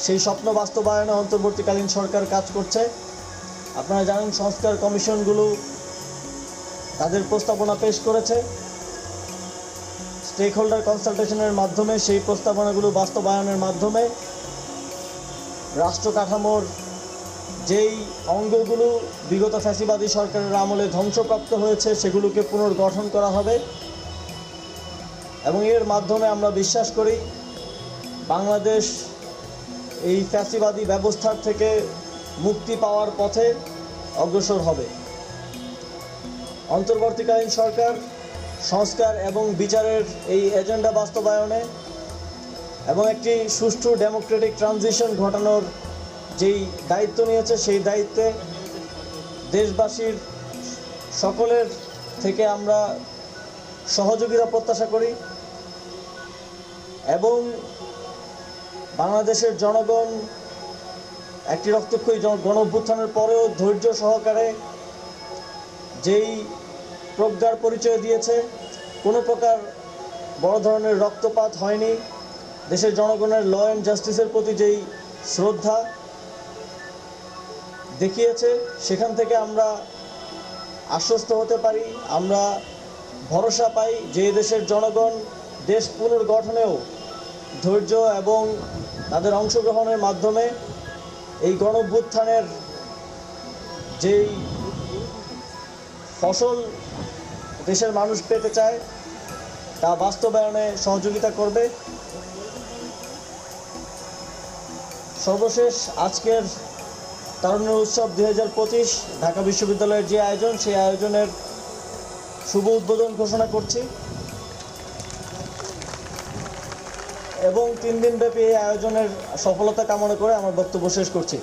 সেই স্বপ্ন বাস্তবায়নে অন্তর্বর্তীকালীন সরকার কাজ করছে। আপনারা জানেন সংস্কার কমিশনগুলো তাদের প্রস্তাবনা পেশ করেছে। স্টেক হোল্ডার কনসালটেশনের মাধ্যমে সেই প্রস্তাবনাগুলো বাস্তবায়নের মাধ্যমে রাষ্ট্র কাঠামোর যেই অঙ্গগুলো বিগত ফ্যাসিবাদী সরকারের আমলে ধ্বংসপ্রাপ্ত হয়েছে সেগুলোকে পুনর্গঠন করা হবে এবং এর মাধ্যমে আমরা বিশ্বাস করি বাংলাদেশ এই ফ্যাসিবাদী ব্যবস্থার থেকে মুক্তি পাওয়ার পথে অগ্রসর হবে। অন্তর্বর্তীকালীন সরকার সংস্কার এবং বিচারের এই এজেন্ডা বাস্তবায়নে এবং একটি সুষ্ঠু ডেমোক্রেটিক ট্রানজিশন ঘটানোর যেই দায়িত্ব নিয়েছে সেই দায়িত্বে দেশবাসীর সকলের থেকে আমরা সহযোগিতা প্রত্যাশা করি এবং বাংলাদেশের জনগণ একটি রক্তক্ষয়ী গণঅভ্যুত্থানের পরেও ধৈর্য সহকারে যেই প্রজ্ঞার পরিচয় দিয়েছে, কোনো প্রকার বড় ধরনের রক্তপাত হয়নি, দেশের জনগণের ল অ্যান্ড জাস্টিসের প্রতি যেই শ্রদ্ধা দেখিয়েছে সেখান থেকে আমরা আশ্বস্ত হতে পারি, আমরা ভরসা পাই যে দেশের জনগণ দেশ পুনর্গঠনেও ধৈর্য এবং তাদের অংশগ্রহণের মাধ্যমে এই গণঅভ্যুত্থানের যেই ফসল দেশের মানুষ পেতে চায় তা বাস্তবায়নে সহযোগিতা করবে। সর্বশেষ আজকের তারুণ্য উৎসব 2025 ঢাকা বিশ্ববিদ্যালয়ের যে আয়োজন সেই আয়োজনের শুভ উদ্বোধন ঘোষণা করছি এবং 3 দিনব্যাপী এই আয়োজনের সফলতা কামনা করে আমার বক্তব্য শেষ করছি।